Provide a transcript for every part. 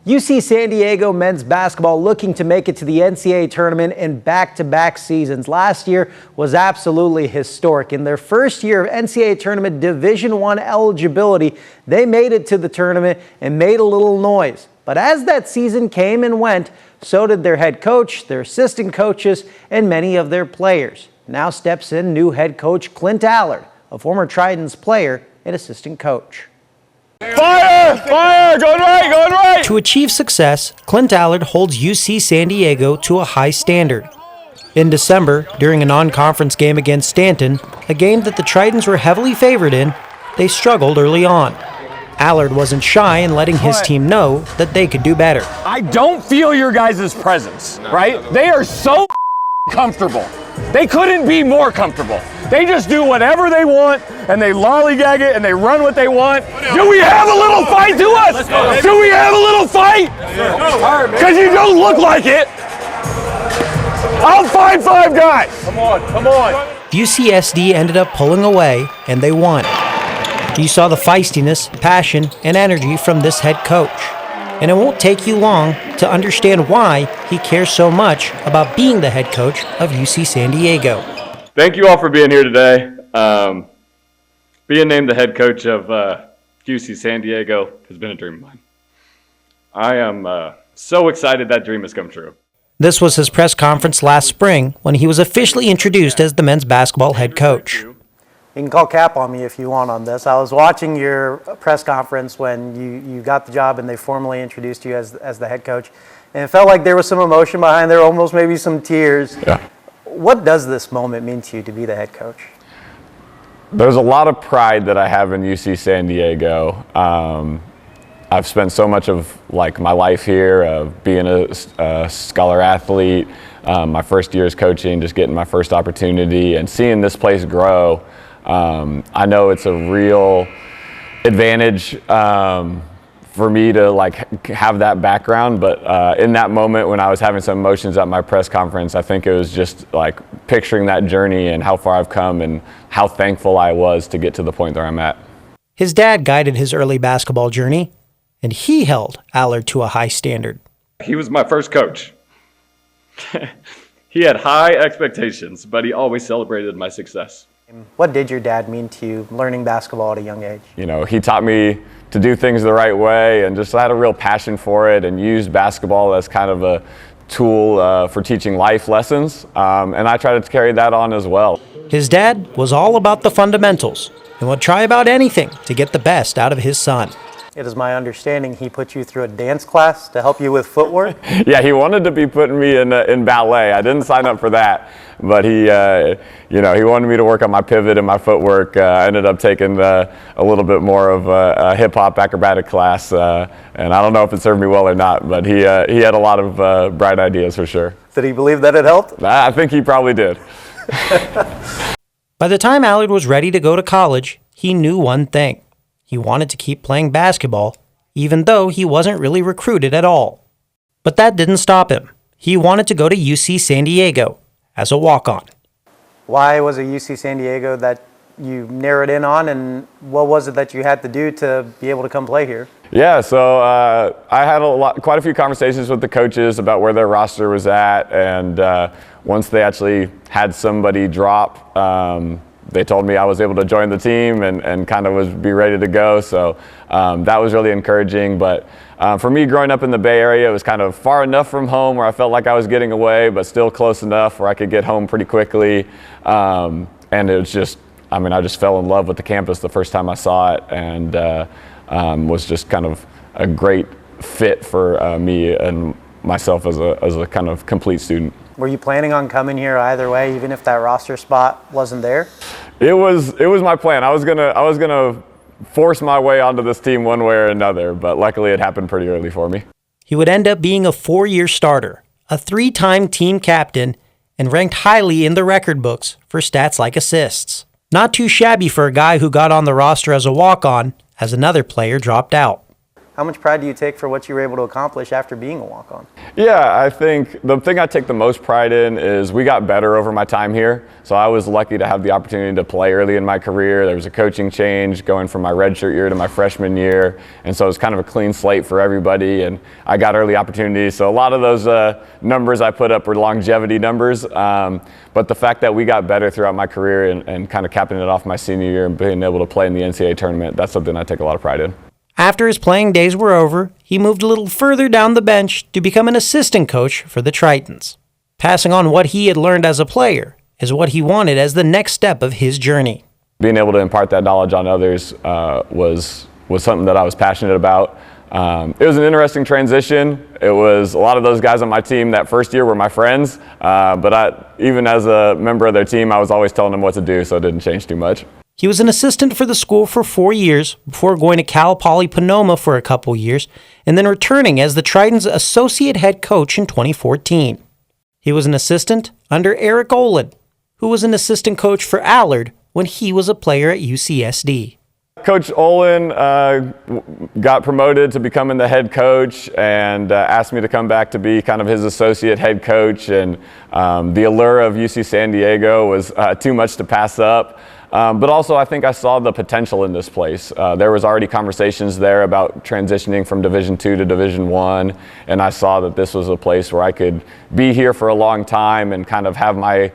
UC San Diego men's basketball looking to make it to the NCAA tournament in back-to-back seasons. Last year was absolutely historic. In their first year of NCAA tournament Division I eligibility, they made it to the tournament and made a little noise. But as that season came and went, so did their head coach, their assistant coaches, and many of their players. Now steps in new head coach Clint Allard, a former Tritons player and assistant coach. Fire! Fire! Going right! Going right! To achieve success, Clint Allard holds UC San Diego to a high standard. In December, during a non-conference game against Stanton, a game that the Tritons were heavily favored in, they struggled early on. Allard wasn't shy in letting his team know that they could do better. I don't feel your guys' presence, right? They are so comfortable. They couldn't be more comfortable. They just do whatever they want, and they lollygag it, and they run what they want. Do we have a little fight to us? Do we have a little fight? Because you don't look like it. I'll find 5 guys. Come on, come on. UCSD ended up pulling away, and they won. You saw the feistiness, passion, and energy from this head coach. And it won't take you long to understand why he cares so much about being the head coach of UC San Diego. Thank you all for being here today. Being named the head coach of UC San Diego has been a dream of mine. I am so excited that dream has come true. This was his press conference last spring when he was officially introduced as the men's basketball head coach. You can call cap on me if you want on this. I was watching your press conference when you got the job and they formally introduced you as the head coach. And it felt like there was some emotion behind there, almost maybe some tears. Yeah. What does this moment mean to you to be the head coach? There's a lot of pride that I have in UC San Diego. I've spent so much of my life here, being a scholar athlete, my first year as coaching, just getting my first opportunity and seeing this place grow. I know it's a real advantage for me to have that background, but in that moment when I was having some emotions at my press conference, I think it was just picturing that journey and how far I've come and how thankful I was to get to the point where I'm at. His dad guided his early basketball journey, and he held Allard to a high standard. He was my first coach. He had high expectations, but he always celebrated my success. What did your dad mean to you learning basketball at a young age? You know, he taught me to do things the right way and just had a real passion for it and used basketball as kind of a tool for teaching life lessons. And I try to carry that on as well. His dad was all about the fundamentals and would try about anything to get the best out of his son. It is my understanding he put you through a dance class to help you with footwork? Yeah, he wanted to be putting me in ballet. I didn't sign up for that, but he wanted me to work on my pivot and my footwork. I ended up taking a little bit more of a hip-hop acrobatic class, and I don't know if it served me well or not, but he had a lot of bright ideas for sure. Did he believe that it helped? I think he probably did. By the time Allard was ready to go to college, he knew one thing. He wanted to keep playing basketball, even though he wasn't really recruited at all. But that didn't stop him. He wanted to go to UC San Diego as a walk-on. Why was it UC San Diego that you narrowed in on, and what was it that you had to do to be able to come play here? Yeah, so I had quite a few conversations with the coaches about where their roster was at, and once they actually had somebody drop, they told me I was able to join the team and kind of be ready to go. So that was really encouraging. But for me, growing up in the Bay Area, it was kind of far enough from home where I felt like I was getting away, but still close enough where I could get home pretty quickly. And it was just, I just fell in love with the campus the first time I saw it, and was just kind of a great fit for me and myself as a kind of complete student. Were you planning on coming here either way, even if that roster spot wasn't there? It was my plan. I was gonna force my way onto this team one way or another, but luckily it happened pretty early for me. He would end up being a 4-year starter, a 3-time team captain, and ranked highly in the record books for stats like assists. Not too shabby for a guy who got on the roster as a walk-on, as another player dropped out. How much pride do you take for what you were able to accomplish after being a walk-on? Yeah, I think the thing I take the most pride in is we got better over my time here. So I was lucky to have the opportunity to play early in my career. There was a coaching change going from my redshirt year to my freshman year. And so it was kind of a clean slate for everybody. And I got early opportunities. So a lot of those numbers I put up were longevity numbers. But the fact that we got better throughout my career and kind of capping it off my senior year and being able to play in the NCAA tournament, that's something I take a lot of pride in. After his playing days were over, he moved a little further down the bench to become an assistant coach for the Tritons. Passing on what he had learned as a player is what he wanted as the next step of his journey. Being able to impart that knowledge on others was something that I was passionate about. It was an interesting transition. It was a lot of those guys on my team that first year were my friends, but even as a member of their team, I was always telling them what to do, so it didn't change too much. He was an assistant for the school for 4 years before going to Cal Poly Pomona for a couple years and then returning as the Tritons' associate head coach in 2014. He was an assistant under Eric Olin, who was an assistant coach for Allard when he was a player at UCSD. Coach Olin got promoted to becoming the head coach and asked me to come back to be kind of his associate head coach. And the allure of UC San Diego was too much to pass up. But also I think I saw the potential in this place. There was already conversations there about transitioning from Division II to Division I, and I saw that this was a place where I could be here for a long time and kind of have my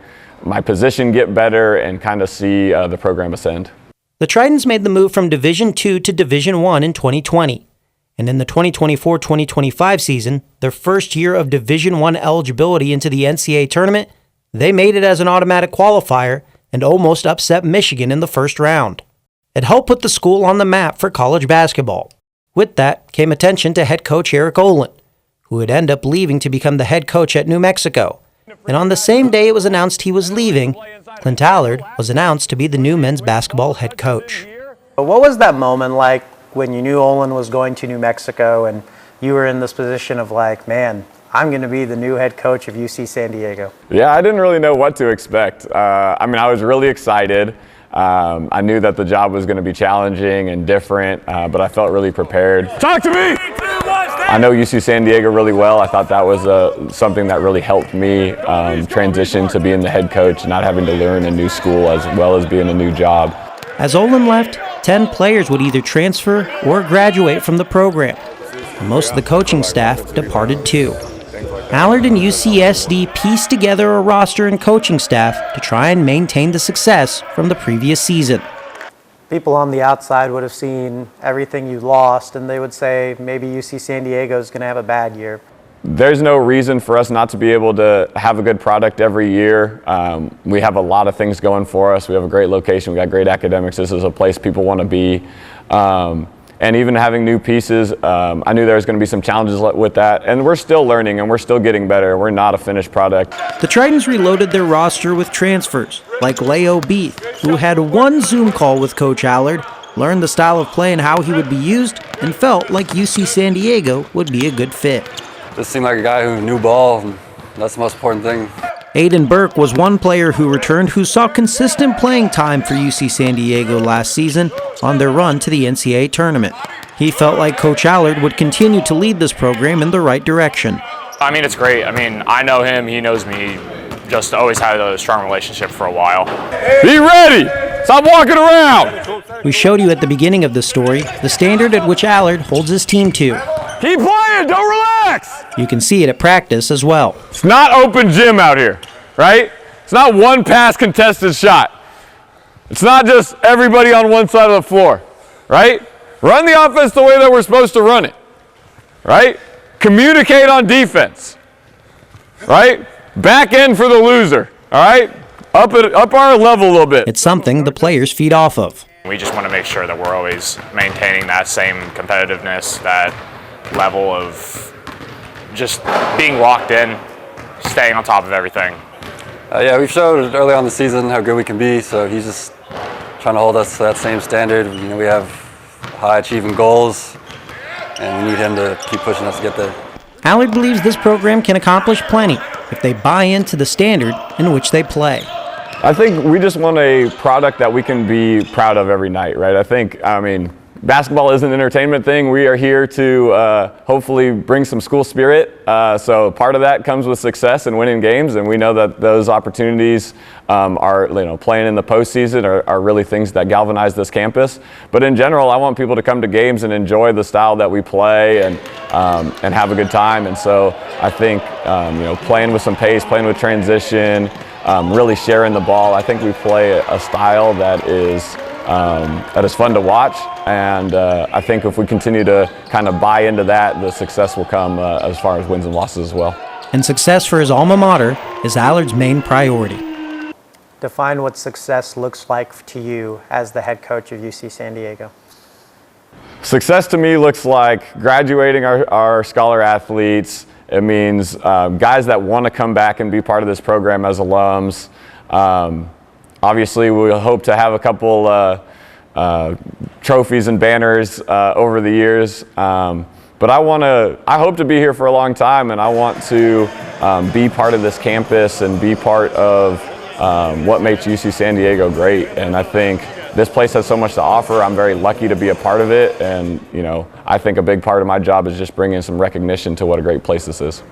position get better and kind of see the program ascend. The Tritons made the move from Division II to Division I in 2020, and in the 2024-2025 season, their first year of Division I eligibility into the NCAA tournament, they made it as an automatic qualifier and almost upset Michigan in the first round. It helped put the school on the map for college basketball. With that came attention to head coach Eric Olin, who would end up leaving to become the head coach at New Mexico. And on the same day it was announced he was leaving, Clint Allard was announced to be the new men's basketball head coach. What was that moment like when you knew Olin was going to New Mexico and you were in this position of like, man, I'm going to be the new head coach of UC San Diego? Yeah, I didn't really know what to expect. I was really excited. I knew that the job was going to be challenging and different, but I felt really prepared. Talk to me! I know UC San Diego really well. I thought that was something that really helped me transition to being the head coach, not having to learn a new school as well as being a new job. As Olin left, 10 players would either transfer or graduate from the program. Most of the coaching staff departed too. Allard and UCSD pieced together a roster and coaching staff to try and maintain the success from the previous season. People on the outside would have seen everything you lost, and they would say maybe UC San Diego is going to have a bad year. There's no reason for us not to be able to have a good product every year. We have a lot of things going for us. We have a great location. We got great academics. This is a place people want to be. And even having new pieces, I knew there was going to be some challenges with that. And we're still learning and we're still getting better. We're not a finished product. The Tritons reloaded their roster with transfers, like Leo Beath, who had one Zoom call with Coach Allard, learned the style of play and how he would be used, and felt like UC San Diego would be a good fit. Just seemed like a guy who knew ball, and that's the most important thing. Aiden Burke was one player who returned who saw consistent playing time for UC San Diego last season on their run to the NCAA tournament. He felt like Coach Allard would continue to lead this program in the right direction. It's great. I know him, he knows me. Just always had a strong relationship for a while. Be ready! Stop walking around! We showed you at the beginning of the story the standard at which Allard holds his team to. Keep playing, don't relax! You can see it at practice as well. It's not open gym out here, right? It's not one pass contested shot. It's not just everybody on one side of the floor, right? Run the offense the way that we're supposed to run it, right? Communicate on defense, right? Back end for the loser, all right? Up our level a little bit. It's something the players feed off of. We just want to make sure that we're always maintaining that same competitiveness, that level of just being locked in, staying on top of everything. Yeah, we've showed early on in the season how good we can be, so he's just trying to hold us to that same standard. We have high achieving goals, and we need him to keep pushing us to get there. Allard believes this program can accomplish plenty if they buy into the standard in which they play. I think we just want a product that we can be proud of every night, right? basketball is an entertainment thing. We are here to hopefully bring some school spirit. So part of that comes with success and winning games, and we know that those opportunities are, playing in the postseason are really things that galvanize this campus. But in general, I want people to come to games and enjoy the style that we play and have a good time. And so I think playing with some pace, playing with transition, really sharing the ball. I think we play a style that is fun to watch, and I think if we continue to kind of buy into that, the success will come as far as wins and losses as well. And success for his alma mater is Allard's main priority. Define what success looks like to you as the head coach of UC San Diego. Success to me looks like graduating our scholar athletes. It means guys that want to come back and be part of this program as alums. Obviously, we hope to have a couple trophies and banners over the years. But I hope to be here for a long time, and I want to be part of this campus and be part of what makes UC San Diego great. And I think this place has so much to offer. I'm very lucky to be a part of it, and I think a big part of my job is just bringing some recognition to what a great place this is.